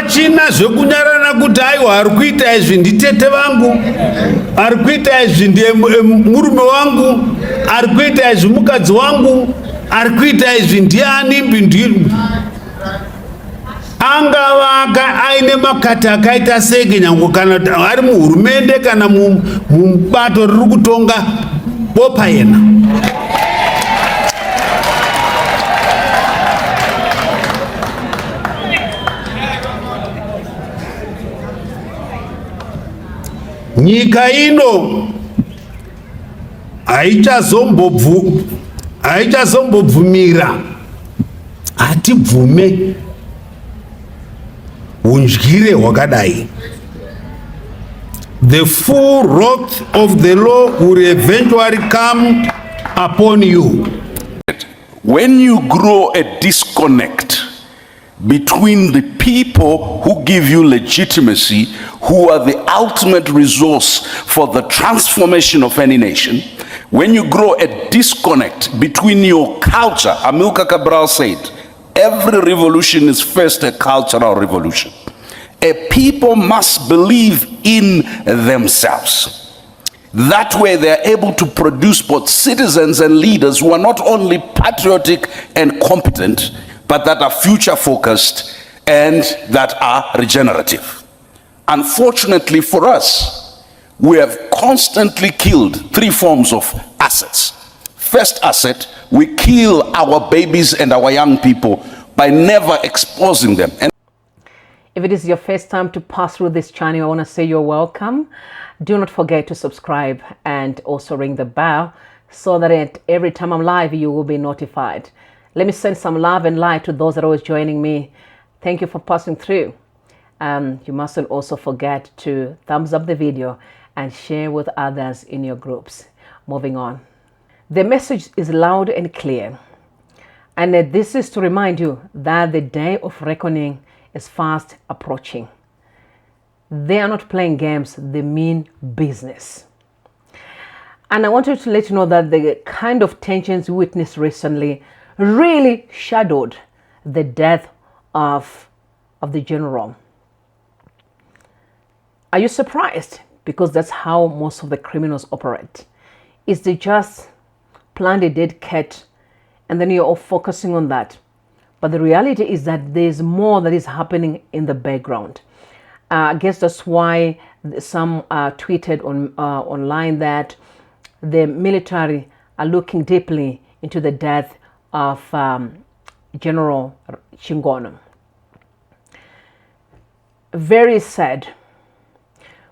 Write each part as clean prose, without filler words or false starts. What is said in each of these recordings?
Pachina zvekunyarana kuti aiwa ari kuita izvi nditete vangu, ari kuita izvi ndiye murume wangu, ari kuita izvi mukadzi wangu, ari kuita izvi ndiani mbindirmu. Angava aine makati akaita senge nyangu kana ari muhurumende kana mubato riri kutonga bopa yena. Nyika ino haichazombobvumira, hatibvume unjire hwakadai. The full wrath of the law will eventually come upon you. When you grow a disconnect between the people who give you legitimacy, who are the ultimate resource for the transformation of any nation, when you grow a disconnect between your culture, Amilcar Cabral said, every revolution is first a cultural revolution. A people must believe in themselves. That way they are able to produce both citizens and leaders who are not only patriotic and competent, but that are future focused and that are regenerative. Unfortunately for us, we have constantly killed three forms of assets. First asset, we kill our babies and our young people by never exposing them. And if it is your first time to pass through this channel, I want to say you're welcome. Do not forget to subscribe and also ring the bell so that every time I'm live, you will be notified. Let me send some love and light to those that are always joining me. Thank you for passing through. You mustn't also forget to thumbs up the video and share with others in your groups. Moving on. The message is loud and clear. And this is to remind you that the day of reckoning is fast approaching. They are not playing games, they mean business. And I wanted to let you know that the kind of tensions we witnessed recently really shadowed the death of the general. Are you surprised? Because that's how most of the criminals operate. Is they just plant a dead cat and then you're all focusing on that. But the reality is that there's more that is happening in the background. I guess that's why some tweeted online that the military are looking deeply into the death of General Chiwenga. Very sad.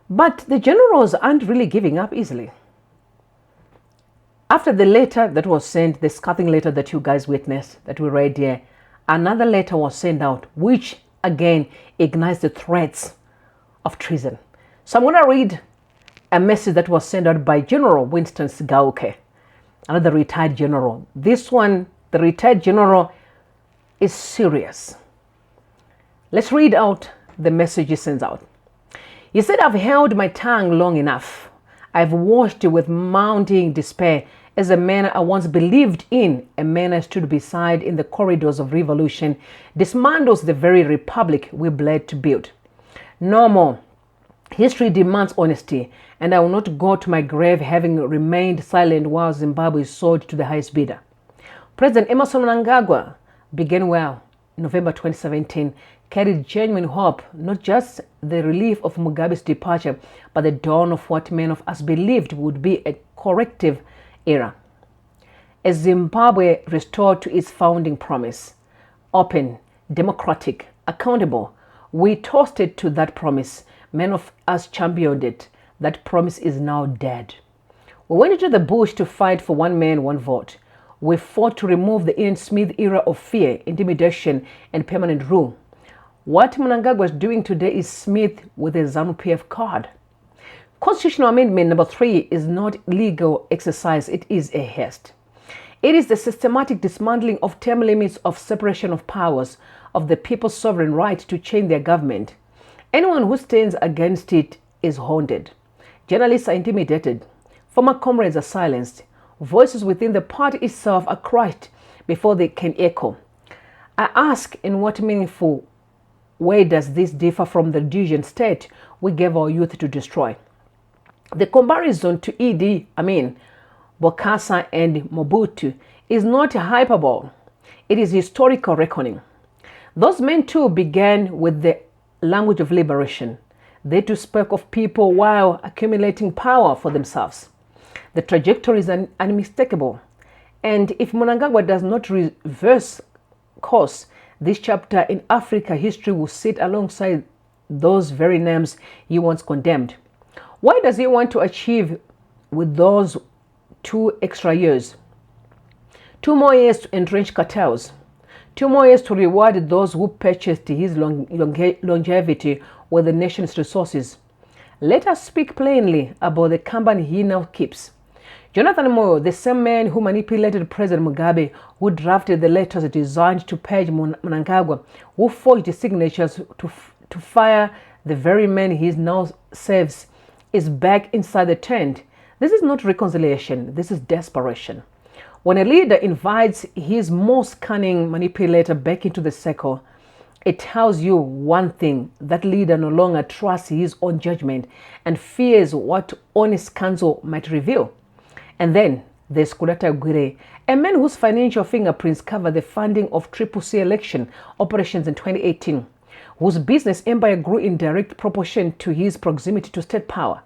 But the generals aren't really giving up easily. After the letter that was sent, the scathing letter that you guys witnessed, that we read here, another letter was sent out, which again ignites the threats of treason. So I'm going to read a message that was sent out by General Winston Sigauke, another retired general. This one, the retired general, is serious. Let's read out the message he sends out. He said, I've held my tongue long enough. I've watched with mounting despair as a man I once believed in, a man I stood beside in the corridors of revolution, dismantles the very republic we bled to build. No more. History demands honesty, and I will not go to my grave having remained silent while Zimbabwe sold to the highest bidder. President Emmerson Mnangagwa began well. November 2017 carried genuine hope, not just the relief of Mugabe's departure, but the dawn of what many of us believed would be a corrective era. As Zimbabwe restored to its founding promise, open, democratic, accountable, we toasted to that promise. Many of us championed it. That promise is now dead. We went into the bush to fight for one man, one vote. We fought to remove the Ian Smith era of fear, intimidation, and permanent rule. What Mnangagwa is doing today is Smith with a ZANU-PF card. Constitutional Amendment number 3 is not legal exercise, it is a haste. It is the systematic dismantling of term limits of separation of powers, of the people's sovereign right to change their government. Anyone who stands against it is haunted. Journalists are intimidated. Former comrades are silenced. Voices within the party itself are crushed before they can echo. I ask, in what meaningful where does this differ from the Rhodesian state we gave our youth to destroy? The comparison to Idi Amin, Bokassa and Mobutu is not hyperbole. It is historical reckoning. Those men too began with the language of liberation. They too spoke of people while accumulating power for themselves. The trajectory is unmistakable. And if Mnangagwa does not reverse course, this chapter in Africa history will sit alongside those very names he once condemned. Why does he want to achieve with those 2 extra years? 2 more years to entrench cartels. 2 more years to reward those who purchased his longevity with the nation's resources. Let us speak plainly about the company he now keeps. Jonathan Moyo, the same man who manipulated President Mugabe, who drafted the letters designed to purge Mnangagwa, who forged signatures to fire the very man he now serves, is back inside the tent. This is not reconciliation, this is desperation. When a leader invites his most cunning manipulator back into the circle, it tells you one thing: that leader no longer trusts his own judgment and fears what honest counsel might reveal. And then there's Kudata Gwire, a man whose financial fingerprints cover the funding of CCC election operations in 2018, whose business empire grew in direct proportion to his proximity to state power.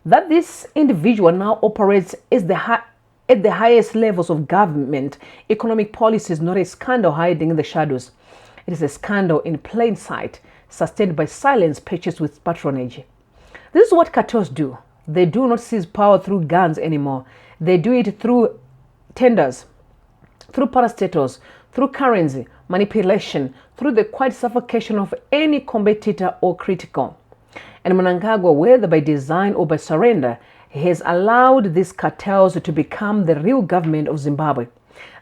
That this individual now operates at the highest levels of government economic policy is not a scandal hiding in the shadows. It is a scandal in plain sight, sustained by silence purchased with patronage. This is what cartels do. They do not seize power through guns anymore. They do it through tenders, through parastatals, through currency, manipulation, through the quiet suffocation of any competitor or critical. And Mnangagwa, whether by design or by surrender, has allowed these cartels to become the real government of Zimbabwe.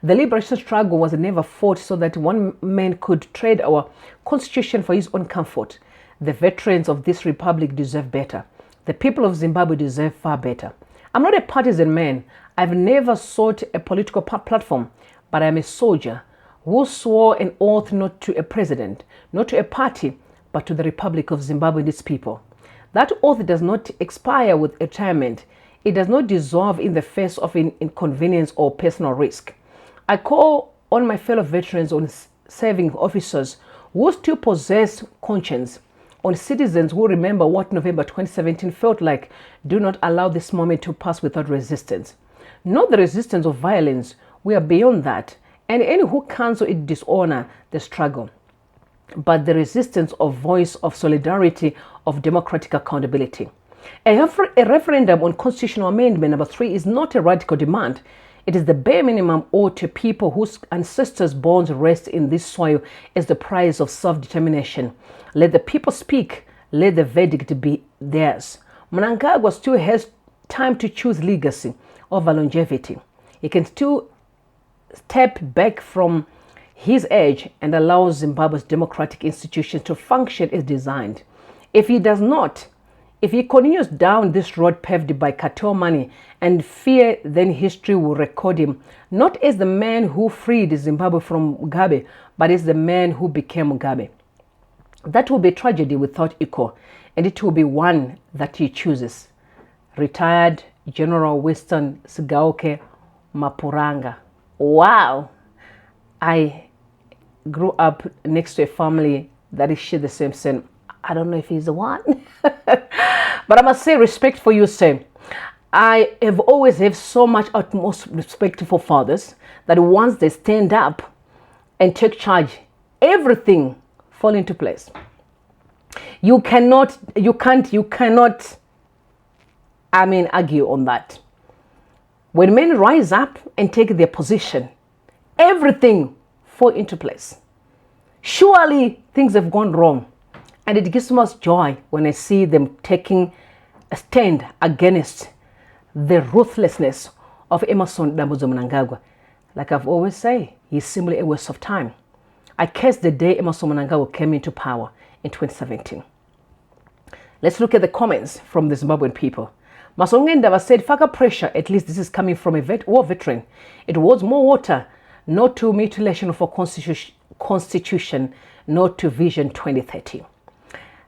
The liberation struggle was never fought so that one man could trade our constitution for his own comfort. The veterans of this republic deserve better. The people of Zimbabwe deserve far better. I'm not a partisan man. I've never sought a political platform, but I'm a soldier who swore an oath not to a president, not to a party, but to the Republic of Zimbabwe and its people. That oath does not expire with retirement. It does not dissolve in the face of inconvenience or personal risk. I call on my fellow veterans, on serving officers who still possess conscience, on citizens who remember what November 2017 felt like. Do not allow this moment to pass without resistance. Not the resistance of violence. We are beyond that. And any who cancel it dishonor the struggle. But the resistance of voice of solidarity, of democratic accountability. A referendum on constitutional amendment number 3 is not a radical demand. It is the bare minimum owed to people whose ancestors' bones rest in this soil as the prize of self-determination. Let the people speak. Let the verdict be theirs. Mnangagwa still has time to choose legacy over longevity. He can still step back from his edge and allow Zimbabwe's democratic institutions to function as designed. If he does not, if he continues down this road paved by cartel money and fear, then history will record him not as the man who freed Zimbabwe from Mugabe, but as the man who became Mugabe. That will be a tragedy without equal, and it will be one that he chooses. Retired General Winston Sigauke Mapuranga. Wow! I grew up next to a family that is share the same sin. I don't know if he's the one. But I must say respect for you, sir. I have always have so much utmost respect for fathers that once they stand up and take charge, everything fall into place. You cannot argue on that. When men rise up and take their position, everything fall into place. Surely things have gone wrong. And it gives me joy when I see them taking a stand against the ruthlessness of Emmerson Dambudzo Mnangagwa. Like I've always said, he's simply a waste of time. I curse the day Emmerson Mnangagwa came into power in 2017. Let's look at the comments from the Zimbabwean people. Masongendava said, "Faka pressure, at least this is coming from a war veteran. It was more water, not to mutilation of a constitution. no to Vision 2030.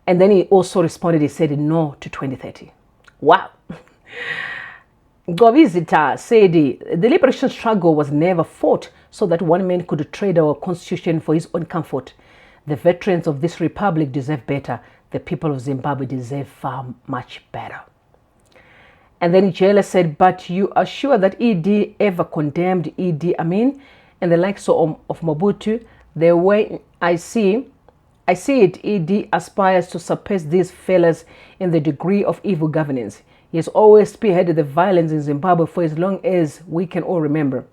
And then he also responded, he said no to 2030. Wow. Govizita said the liberation struggle was never fought so that one man could trade our constitution for his own comfort. The veterans of this republic deserve better. The people of Zimbabwe deserve far much better. And then Jela said, but you are sure that ED ever condemned Idi Amin and the likes of Mobutu? The way I see it, ED aspires to surpass these fellas in the degree of evil governance. He has always spearheaded the violence in Zimbabwe for as long as we can all remember.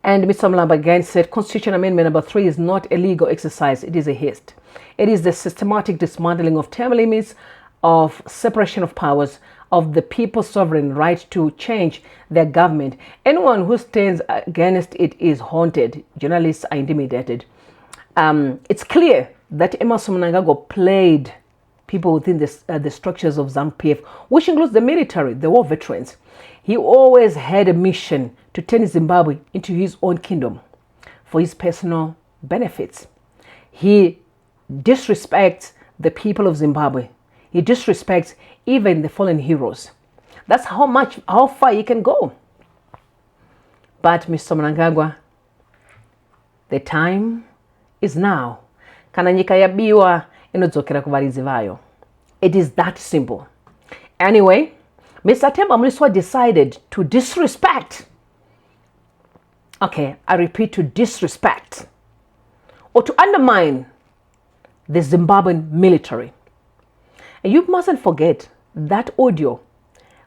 And Mr. Mlamba again said, Constitution Amendment number 3 is not a legal exercise. It is a haste. It is the systematic dismantling of term limits, of separation of powers, of the people's sovereign right to change their government. Anyone who stands against it is haunted. Journalists are intimidated. It's clear that Emerson Mnangagwa played people within the structures of ZANU-PF, which includes the military, the war veterans. He always had a mission to turn Zimbabwe into his own kingdom for his personal benefits. He disrespects the people of Zimbabwe. He disrespects even the fallen heroes. That's how far he can go. But Mr. Mnangagwa, the time is now. Kana nyika yabiwa inodzokera kuvarizi vayo. It is that simple. Anyway, Mr. Temba Mliswa decided to disrespect. Okay, I repeat, to disrespect or to undermine the Zimbabwean military. And you mustn't forget that audio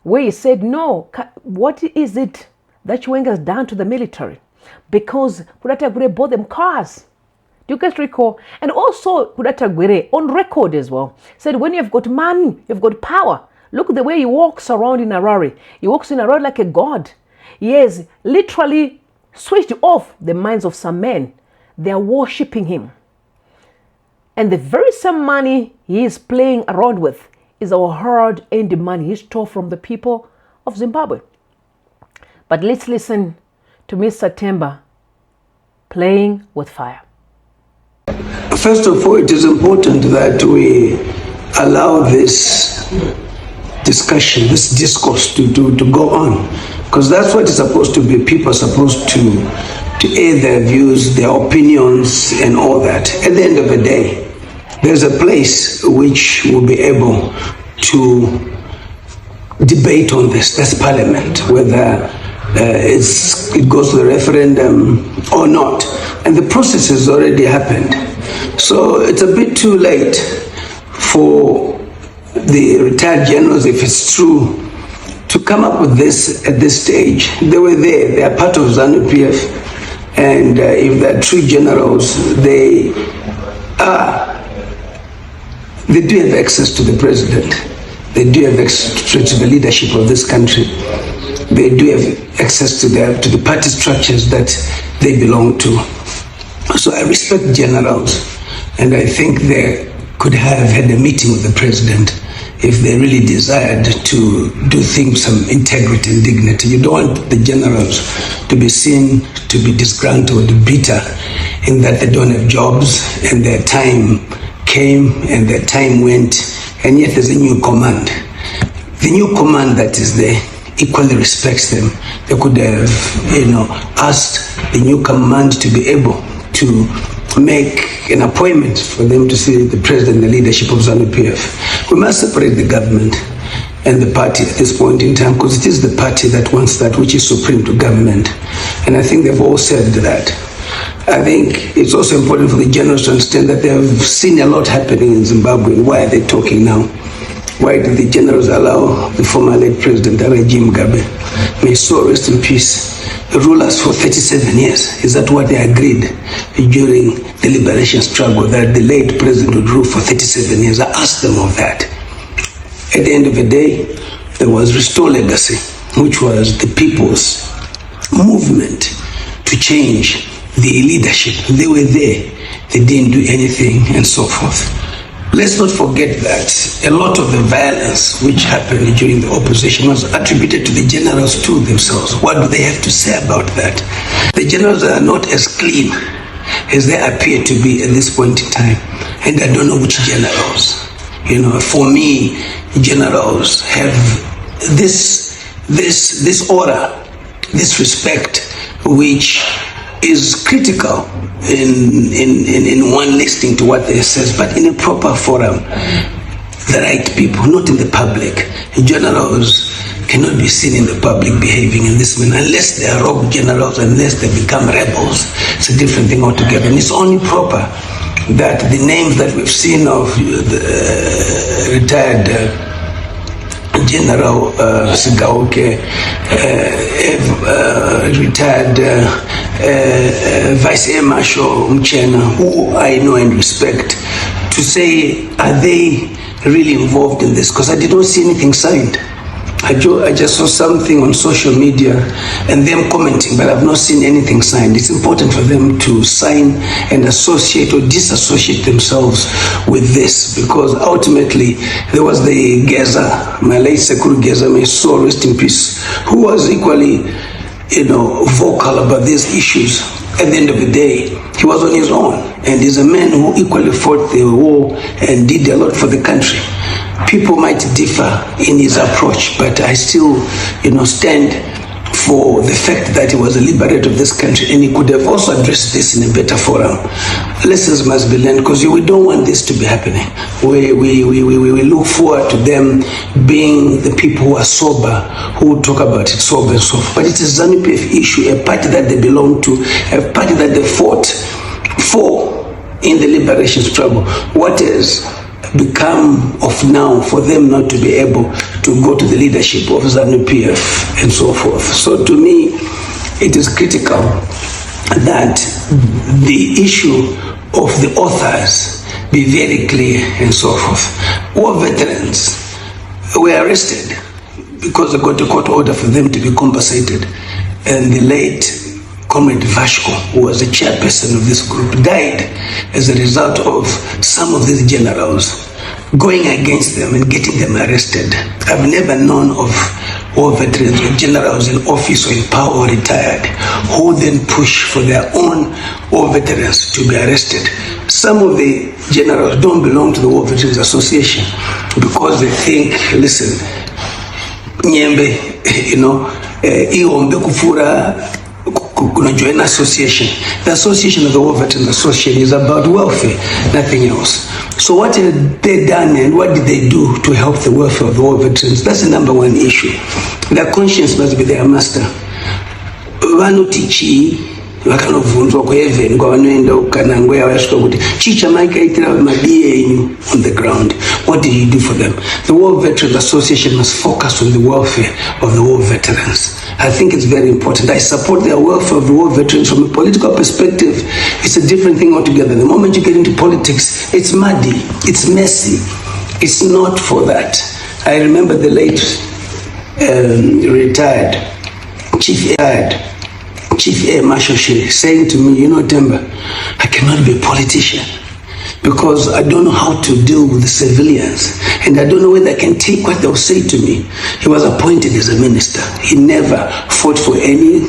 where he said, no, what is it that Chiwenga has done to the military? Because Kudatagwire bought them cars. Do you guys recall? And also Kudatagwire, on record as well, said when you've got money, you've got power. Look at the way he walks around in Harare. He walks in Harare like a god. He has literally switched off the minds of some men. They are worshipping him. And the very same money he is playing around with is our hard-earned money he stole from the people of Zimbabwe. But let's listen to Mr. Temba playing with fire. First of all, it is important that we allow this discussion, this discourse to go on, because that's what it's supposed to be. People are supposed to air their views, their opinions, and all that. At the end of the day, there's a place which will be able to debate on this. That's Parliament, whether it goes to the referendum or not. And the process has already happened. So it's a bit too late for the retired generals, if it's true, to come up with this at this stage. They were there. They are part of ZANU-PF. And if they're true generals, they do have access to the president. They do have access to the leadership of this country. They do have access to the party structures that they belong to. So I respect generals, and I think they could have had a meeting with the president if they really desired to do things some integrity and dignity. You don't want the generals to be seen to be disgruntled, bitter, in that they don't have jobs and their time came and their time went, and yet there's a new command. The new command that is there equally respects them. They could have, asked the new command to be able to make an appointment for them to see the president and the leadership of ZANU-PF. We must separate the government and the party at this point in time, because it is the party that wants that, which is supreme to government. And I think they've all said that. I think it's also important for the generals to understand that they have seen a lot happening in Zimbabwe. Why are they talking now? Why did the generals allow the former late president, Jim Mugabe, may his soul rest in peace, rule us for 37 years? Is that what they agreed during the liberation struggle, that the late president would rule for 37 years? I asked them of that. At the end of the day, there was Restore Legacy, which was the people's movement to change the leadership. They were there. They didn't do anything and so forth. Let's not forget that a lot of the violence which happened during the opposition was attributed to the generals too themselves. What do they have to say about that? The generals are not as clean as they appear to be at this point in time. And I don't know which generals. For me, generals have this aura, this respect, which is critical in one listening to what they says, but in a proper forum, the right people, not in the public. Generals cannot be seen in the public behaving in this manner unless they are rogue generals, unless they become rebels. It's a different thing altogether. And it's only proper that the names that we've seen of the retired General Sigauke, retired Vice Air Marshal Mchena, who I know and respect, to say, are they really involved in this? Because I did not see anything signed. I just saw something on social media and them commenting, but I've not seen anything signed. It's important for them to sign and associate or disassociate themselves with this, because ultimately there was the Geza, my late Sekuru Geza, may soul rest in peace, who was equally, vocal about these issues. At the end of the day, he was on his own, and he's a man who equally fought the war and did a lot for the country. People might differ in his approach, but I still, stand for the fact that he was a liberator of this country, and he could have also addressed this in a better forum. Lessons must be learned, because we don't want this to be happening. We look forward to them being the people who are sober, who talk about it sober and so forth. But it's a ZANU-PF issue, a party that they belong to, a party that they fought for in the liberation struggle. What is become of now for them not to be able to go to the leadership of ZANU-PF and so forth? So to me, it is critical that the issue of the authors be very clear and so forth. War veterans were arrested because they got a court order for them to be compensated, and the late Comrade Vashko, who was the chairperson of this group, died as a result of some of these generals going against them and getting them arrested. I've never known of war veterans or generals in office or in power or retired who then push for their own war veterans to be arrested. Some of the generals don't belong to the War Veterans Association because they think, listen, Nyembe, Iombe Kufura, kuna join association. The association of the War Veterans Association is about welfare, nothing else. So what have they done and what did they do to help the welfare of the war veterans? That's the number one issue. Their conscience must be their master. Vanutichi vakanovhunzwa kuheaven kwavanoenda kukanangweya vasvika kuti chicha maikaitira madiye enyu on the ground. What did you do for them? The War Veterans Association must focus on the welfare of the war veterans. I think it's very important. I support the welfare of the war veterans. From a political perspective, it's a different thing altogether. The moment you get into politics, it's muddy, it's messy. It's not for that. I remember the late retired Chief Air Marshal saying to me, Temba, I cannot be a politician because I don't know how to deal with the civilians, and I don't know whether I can take what they'll say to me. He was appointed as a minister. He never fought for any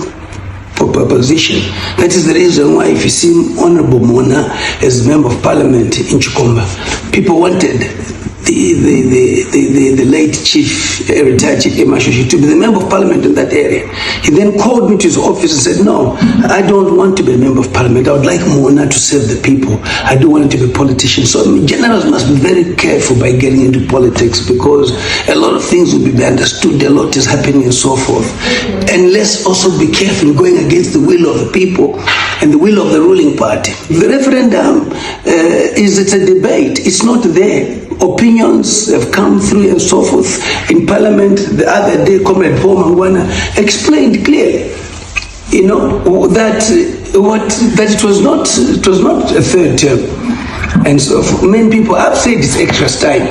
position. That is the reason why if you see Honorable Mona as Member of Parliament in Chikomba, people wanted the late retired Chief Emashoshi to be the Member of Parliament in that area. He then called me to his office and said, no, I don't want to be a Member of Parliament. I would like Mona to serve the people. I don't want to be a politician. So generals must be very careful by getting into politics, because a lot of things will be understood, a lot is happening and so forth. And let's also be careful in going against the will of the people and the will of the ruling party. The referendum it's a debate. It's not there. Opinions have come through and so forth in Parliament. The other day, Comrade Paul Mangwana explained clearly, that it was not a third term, and so many people have said it's extra time.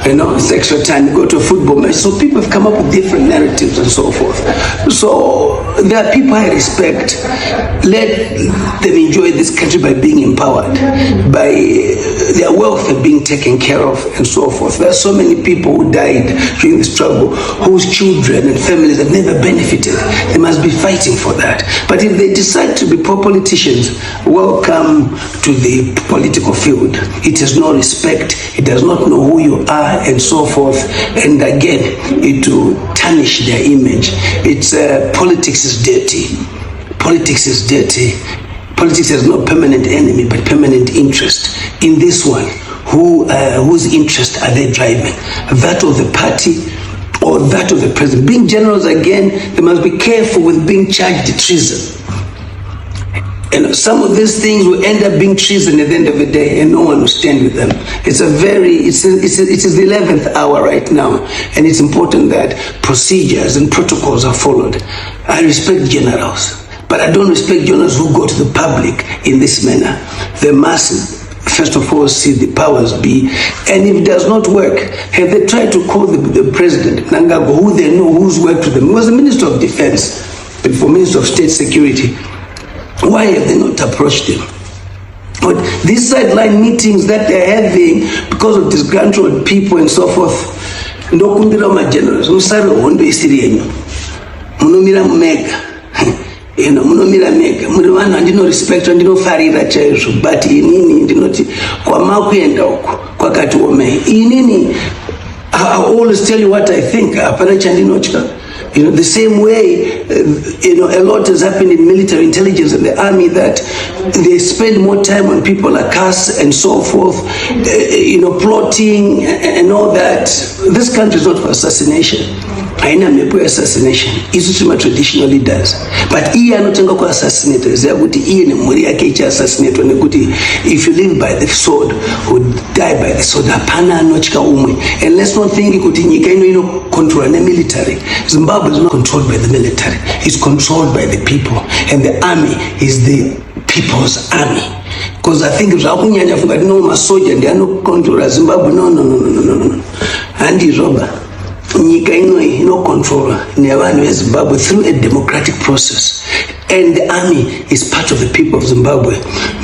It's extra time to go to a football match. So people have come up with different narratives and so forth. So there are people I respect. Let them enjoy this country by being empowered. By the their welfare being taken care of and so forth. There are so many people who died during the struggle whose children and families have never benefited. They must be fighting for that. But if they decide to be poor politicians, welcome to the political field. It has no respect, it does not know who you are and so forth, and again it will tarnish their image. It's politics is dirty. Politics is dirty. Politics has no permanent enemy but permanent interest. In this one, whose interest are they driving? That of the party or that of the president? Being generals again, they must be careful with being charged with treason. And some of these things will end up being treason at the end of the day, and no one will stand with them. It is the 11th hour right now, and it's important that procedures and protocols are followed. I respect generals, but I don't respect generals who go to the public in this manner. They must, first of all, see the powers be, and if it does not work, have they tried to call the president, Mnangagwa, who they know who's worked with them? He was the Minister of Defense, but for Minister of State Security. Why have they not approached them? But these sideline meetings that they're having because of disgruntled people and so forth, ndokumbira magenerals musare hondo isiri yenyu munomira mumega munomira mega muri vanhu handino respect handinofarira chaizvo, but inini ndinoti kwamakuenda uko kwakati omei. Inini I always tell you what I think, hapana chandinotya. The same way, a lot has happened in military intelligence and the army, that they spend more time on people like us and so forth, plotting and all that. This country is not for assassination. Haina mepo ya assassination. Isu chima traditional leaders. But iye anotenga kwa assassinate. Zia kuti iye ni muri yake ichi assassinate. Wani kuti if you live by the sword, or die by the sword, hapana anochika umwe. And let's not think kuti nyika control the military. Zimbabwe is not controlled by the military. It's controlled by the people. And the army is the people's army. Because I think zvakunyanya funga no masoja ndi anocontrola Zimbabwe. No. Andi zoga. Nyika ino nevanhu veZimbabwe through a democratic process, and the army is part of the people of Zimbabwe,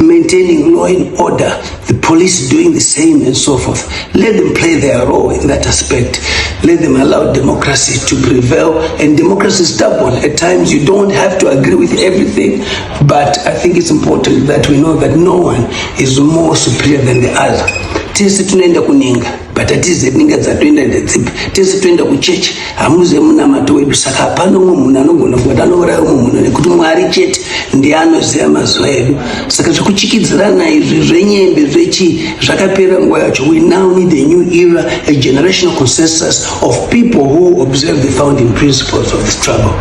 maintaining law and order, the police doing the same and so forth. Let them play their role in that aspect. Let them allow democracy to prevail, and democracy is stubborn. At times you don't have to agree with everything, but I think it's important that we know that no one is more superior than the other. Tese tunaenda kuninga, but atize ninga dzatoenda ndedzipi. Tese tunaenda kuchechi, hamuze muna mato wedu. Saka hapana munhu anogona kuwada anouraya munhu nekuti Mwari chete ndiye anoziva mazuva edu. Saka zvekuchikidzirana izvi zvenyembe zvechi zvakapera nguva yacho. We now need a new era, a generational consensus of people who observe the founding principles of the struggle.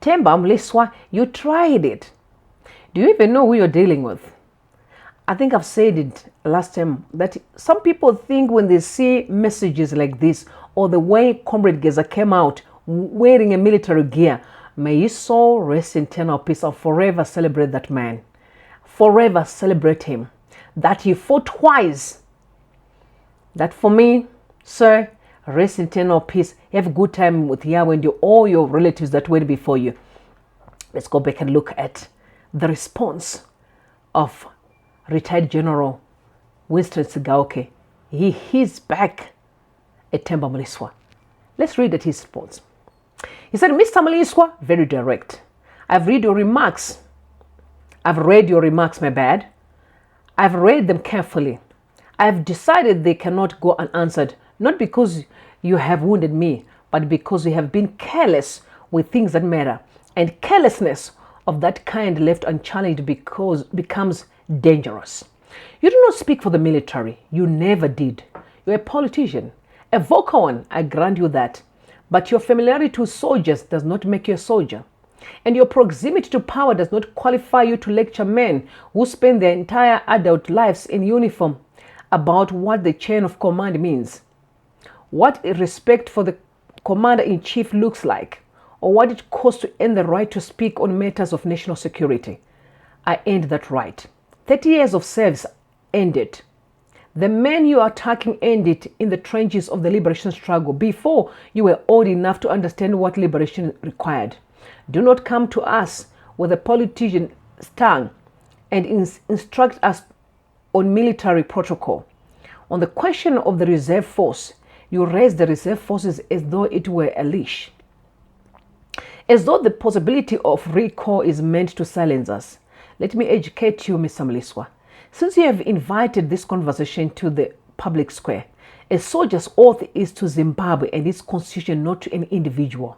Themba Mliswa, you tried it. Do you even know who you're dealing with? I think I've said it last time that some people think when they see messages like this, or the way Comrade Geza came out wearing a military gear, may his soul rest in eternal peace, and forever celebrate that man. Forever celebrate him. That he fought twice. That for me, sir, rest in eternal peace. Have a good time with Yahweh and all your relatives that went before you. Let's go back and look at the response of retired General Winston Sigauke. He's back at Themba Mliswa. Let's read at his response. He said, Mr. Mliswa, very direct. I've read your remarks. I've read your remarks, my bad. I've read them carefully. I've decided they cannot go unanswered, not because you have wounded me, but because you have been careless with things that matter. And carelessness of that kind left unchallenged becomes dangerous. You do not speak for the military. You never did. You're a politician, a vocal one, I grant you that. But your familiarity with soldiers does not make you a soldier. And your proximity to power does not qualify you to lecture men who spend their entire adult lives in uniform about what the chain of command means, what respect for the commander-in-chief looks like, or what it costs to earn the right to speak on matters of national security. I earned that right. 30 years of service ended. The men you are attacking ended in the trenches of the liberation struggle before you were old enough to understand what liberation required. Do not come to us with a politician tongue and instruct us on military protocol. On the question of the reserve force, you raise the reserve forces as though it were a leash, as though the possibility of recall is meant to silence us. Let me educate you, Mr. Mliswa. Since you have invited this conversation to the public square, a soldier's oath is to Zimbabwe and its constitution, not to an individual,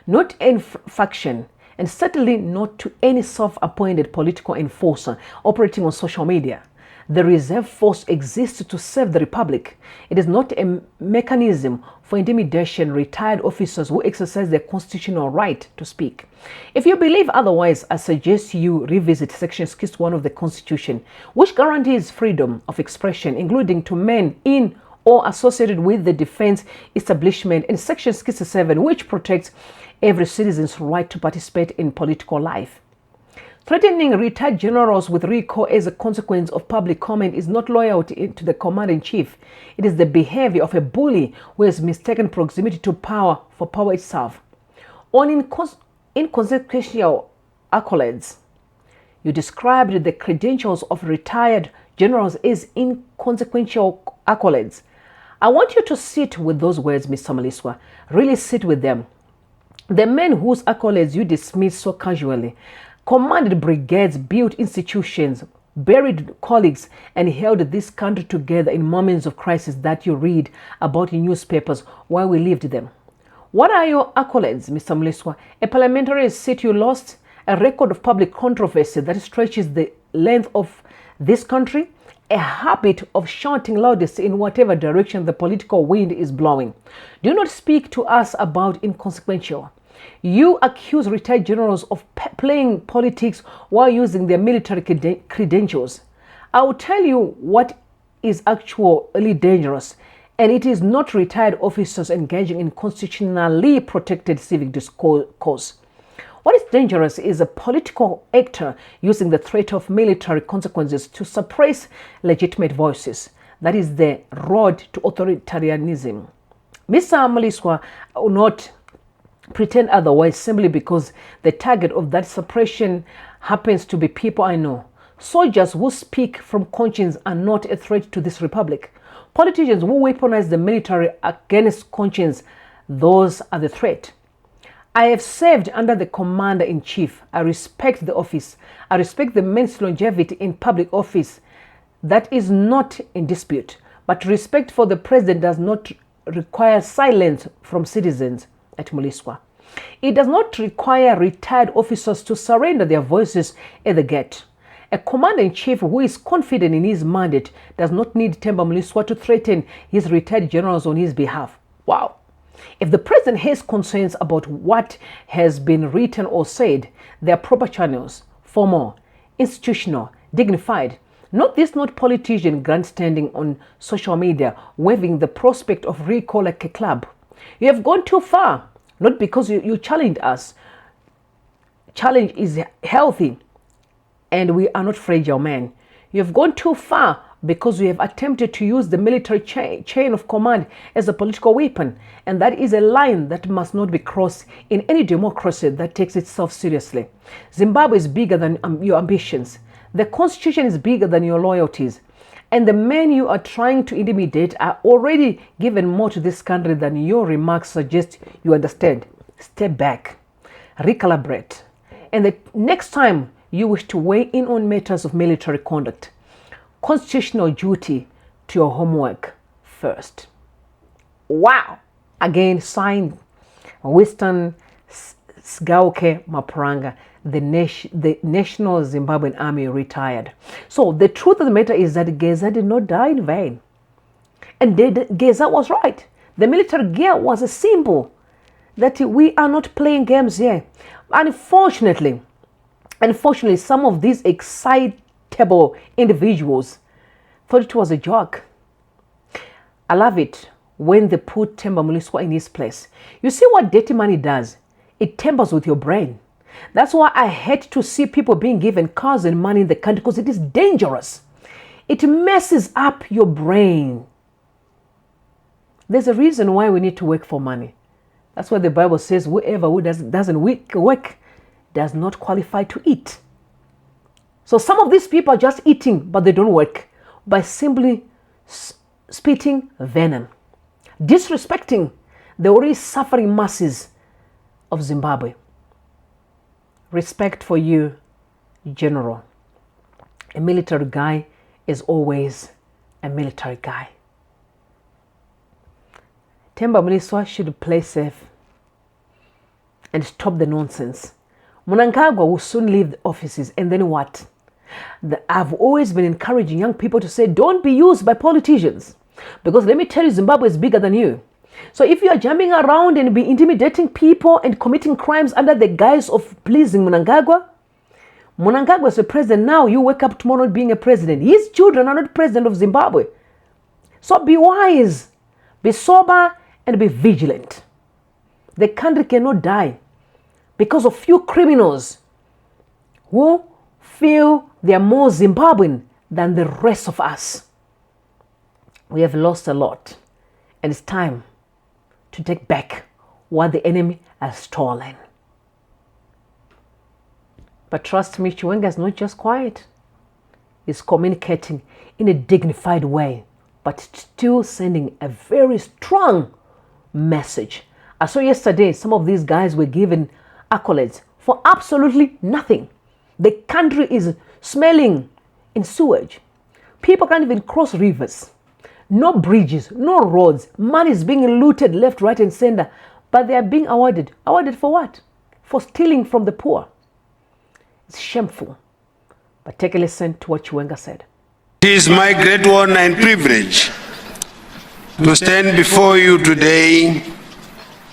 not any faction, and certainly not to any self-appointed political enforcer operating on social media. The reserve force exists to serve the republic. It is not a mechanism for intimidation retired officers who exercise their constitutional right to speak. If you believe otherwise, I suggest you revisit Section 61 of the Constitution, which guarantees freedom of expression, including to men in or associated with the defense establishment, and Section 67, which protects every citizen's right to participate in political life. Threatening retired generals with recall as a consequence of public comment is not loyalty to the commander-in-chief. It is the behavior of a bully who has mistaken proximity to power for power itself. On inconsequential accolades, you described the credentials of retired generals as inconsequential accolades. I want you to sit with those words, Mr. Mliswa. Really sit with them. The men whose accolades you dismiss so casually commanded brigades, built institutions, buried colleagues, and held this country together in moments of crisis that you read about in newspapers while we lived them. What are your accolades, Mr. Mliswa? A parliamentary seat you lost, a record of public controversy that stretches the length of this country, a habit of shouting loudest in whatever direction the political wind is blowing. Do not speak to us about inconsequential. You accuse retired generals of playing politics while using their military credentials. I will tell you what is actually dangerous, and it is not retired officers engaging in constitutionally protected civic discourse. What is dangerous is a political actor using the threat of military consequences to suppress legitimate voices. That is the road to authoritarianism. Mr. Mliswa will not pretend otherwise simply because the target of that suppression happens to be people I know. Soldiers who speak from conscience are not a threat to this republic. Politicians who weaponize the military against conscience, those are the threat. I have served under the commander-in-chief. I respect the office. I respect the man's longevity in public office. That is not in dispute. But respect for the president does not require silence from citizens at Mliswa. It does not require retired officers to surrender their voices at the gate. A commander-in-chief who is confident in his mandate does not need Themba Mliswa to threaten his retired generals on his behalf. Wow. If the president has concerns about what has been written or said, there are proper channels, formal, institutional, dignified. Not politician grandstanding on social media, waving the prospect of recall like a club. You have gone too far, not because you challenged us. Challenge is healthy, and we are not fragile men. You have gone too far because we have attempted to use the military chain of command as a political weapon, and that is a line that must not be crossed in any democracy that takes itself seriously. Zimbabwe is bigger than your ambitions. The constitution is bigger than your loyalties, and the men you are trying to intimidate are already given more to this country than your remarks suggest you understand. Step back, recalibrate, and the next time you wish to weigh in on matters of military conduct, constitutional duty to your homework first. Wow! Again, signed Winston Sigauke Mapranga, the National Zimbabwean Army retired. So the truth of the matter is that Geza did not die in vain. And Geza was right. The military gear was a symbol that we are not playing games here. Unfortunately, some of these excitable individuals thought it was a joke. I love it when they put Themba Mliswa in his place. You see what dirty money does? It tampers with your brain. That's why I hate to see people being given cars and money in the country, because it is dangerous. It messes up your brain. There's a reason why we need to work for money. That's why the Bible says whoever who doesn't work does not qualify to eat. So some of these people are just eating, but they don't work. by simply spitting venom, disrespecting the already suffering masses of Zimbabwe. Respect for you, General. A military guy is always a military guy. Themba Mliswa should play safe and stop the nonsense. Mnangagwa will soon leave the offices, and then what? I've always been encouraging young people to say, don't be used by politicians. Because let me tell you, Zimbabwe is bigger than you. So if you are jumping around and be intimidating people and committing crimes under the guise of pleasing Mnangagwa is a president now. You wake up tomorrow not being a president. His children are not president of Zimbabwe. So be wise, be sober, and be vigilant. The country cannot die because of few criminals who feel they are more Zimbabwean than the rest of us. We have lost a lot, and it's time to take back what the enemy has stolen. But trust me, Chiwenga is not just quiet. He's communicating in a dignified way, but still sending a very strong message. I saw yesterday some of these guys were given accolades for absolutely nothing. The country is smelling in sewage. People can't even cross rivers. No bridges, no roads. Money is being looted left, right, and center. But they are being awarded. Awarded for what? For stealing from the poor. It's shameful. But take a listen to what Chiwenga said. It is my great honor and privilege to stand before you today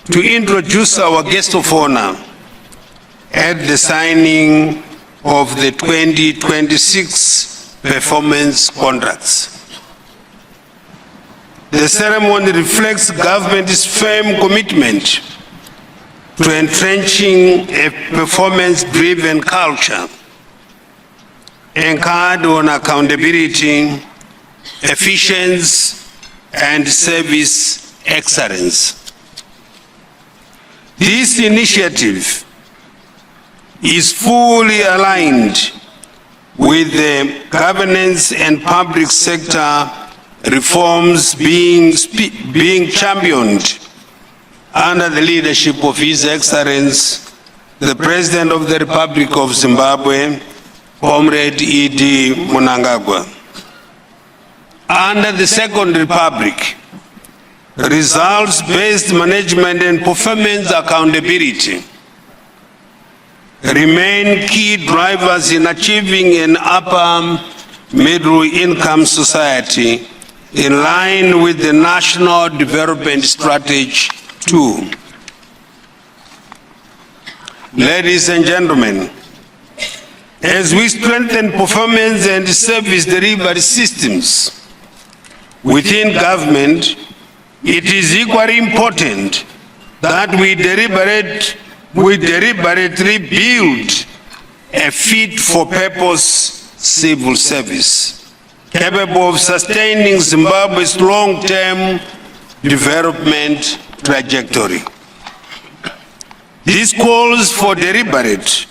to introduce our guest of honor at the signing of the 2026 performance contracts. The ceremony reflects government's firm commitment to entrenching a performance-driven culture anchored on accountability, efficiency, and service excellence. This initiative is fully aligned with the governance and public sector reforms being championed under the leadership of His Excellency, the President of the Republic of Zimbabwe, Comrade E.D. Mnangagwa. Under the Second Republic, results-based management and performance accountability remain key drivers in achieving an upper middle income society in line with the National Development Strategy 2. Ladies and gentlemen, as we strengthen performance and service delivery systems within government, it is equally important that we deliberately build a fit-for-purpose civil service capable of sustaining Zimbabwe's long-term development trajectory. This calls for deliberate,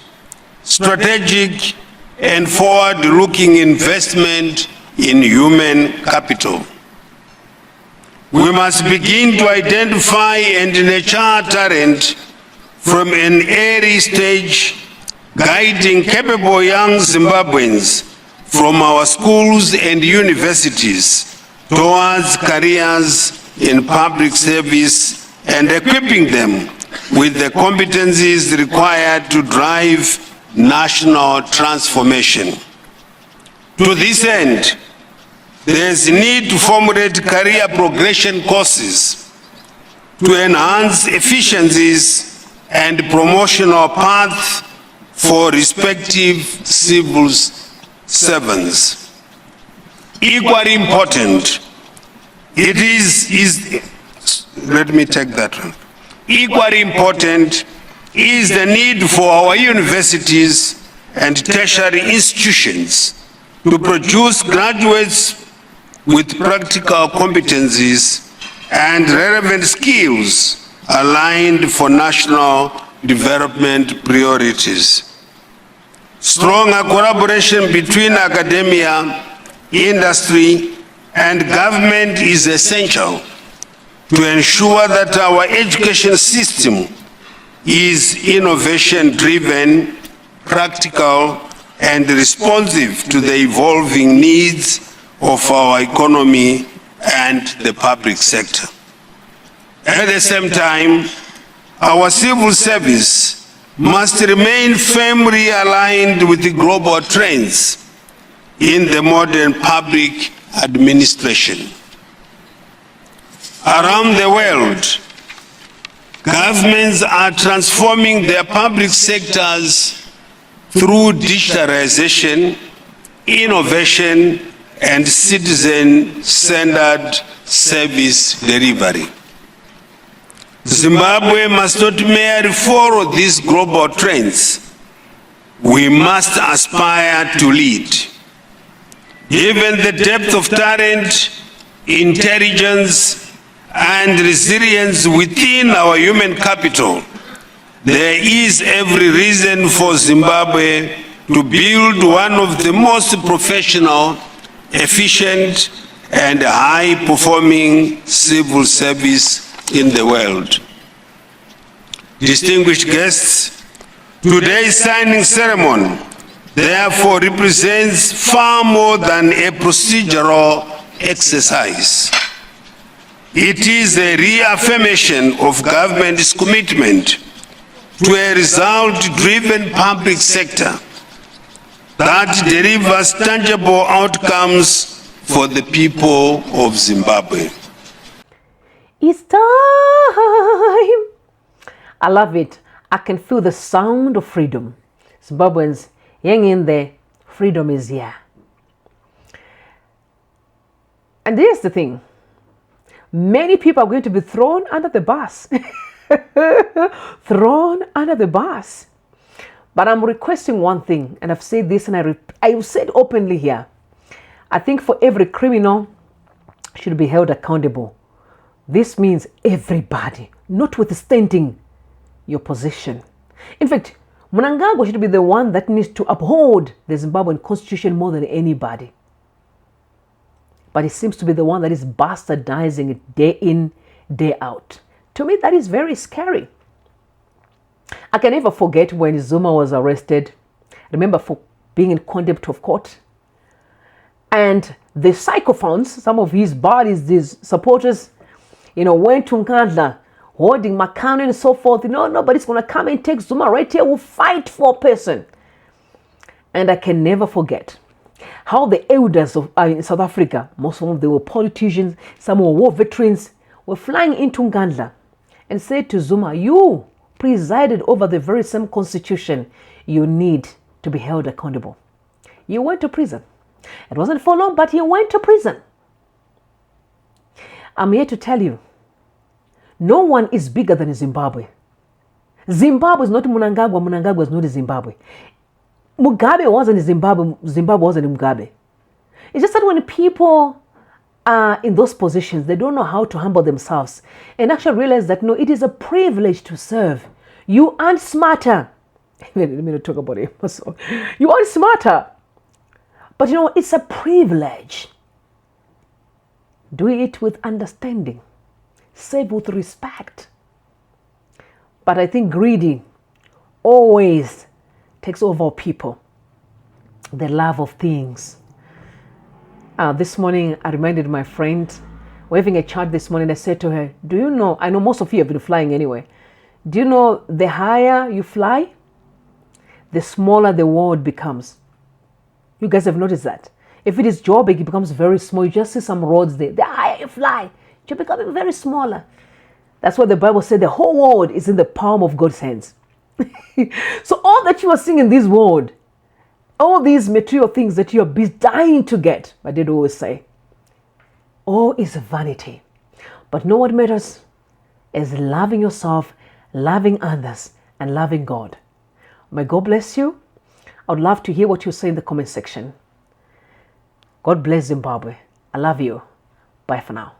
strategic, and forward-looking investment in human capital. We must begin to identify and nurture talent from an early stage, guiding capable young Zimbabweans from our schools and universities towards careers in public service and equipping them with the competencies required to drive national transformation. To this end, there is a need to formulate career progression courses to enhance efficiencies and promotional paths for respective civil servants. Equally important, Equally important is the need for our universities and tertiary institutions to produce graduates with practical competencies and relevant skills aligned for national development priorities. Stronger collaboration between academia, industry, and government is essential to ensure that our education system is innovation-driven, practical, and responsive to the evolving needs of our economy and the public sector. At the same time, our civil service must remain firmly aligned with the global trends in the modern public administration. Around the world, governments are transforming their public sectors through digitalization, innovation, and citizen-centered service delivery. Zimbabwe must not merely follow these global trends. We must aspire to lead. Given the depth of talent, intelligence, and resilience within our human capital, there is every reason for Zimbabwe to build one of the most professional, efficient, and high-performing civil service in the world. Distinguished guests, today's signing ceremony therefore represents far more than a procedural exercise. It is a reaffirmation of government's commitment to a result-driven public sector that delivers tangible outcomes for the people of Zimbabwe. It's time. I love it. I can feel the sound of freedom. Zimbabweans, hang in there. Freedom is here. And here's the thing. Many people are going to be thrown under the bus. Thrown under the bus. But I'm requesting one thing, and I've said this, and I've said openly here. I think for every criminal should be held accountable. This means everybody, notwithstanding your position. In fact, Mnangagwa should be the one that needs to uphold the Zimbabwean constitution more than anybody. But he seems to be the one that is bastardizing it day in, day out. To me, that is very scary. I can never forget when Zuma was arrested. Remember, for being in contempt of court. And the sycophants, some of his bodies, these supporters, went to Nkandla, holding Makano and so forth. Nobody's going to come and take Zuma right here. We'll fight for a person. And I can never forget how the elders in South Africa, most of them were politicians, some were war veterans, were flying into Nkandla and said to Zuma, you presided over the very same constitution. You need to be held accountable. You went to prison. It wasn't for long, but you went to prison. I'm here to tell you, no one is bigger than Zimbabwe. Zimbabwe is not Mnangagwa. Mnangagwa is not Zimbabwe. Mugabe wasn't Zimbabwe. Zimbabwe wasn't Mugabe. It's just that when people are in those positions, they don't know how to humble themselves and actually realize that, no, it is a privilege to serve. You aren't smarter. Let me not talk about it. You aren't smarter. But it's a privilege. Do it with understanding. Serve with respect. But I think greedy always takes over people. The love of things. This morning, I reminded my friend, we're having a chat this morning, I said to her, do you know, I know most of you have been flying anyway. Do you know the higher you fly, the smaller the world becomes? You guys have noticed that. If it is Joburg, it becomes very small. You just see some roads there. The higher you fly, you become very smaller. That's what the Bible said. The whole world is in the palm of God's hands. So all that you are seeing in this world, all these material things that you are dying to get, I did always say, all is vanity. But know what matters is loving yourself, loving others, and loving God. May God bless you. I would love to hear what you say in the comment section. God bless Zimbabwe. I love you. Bye for now.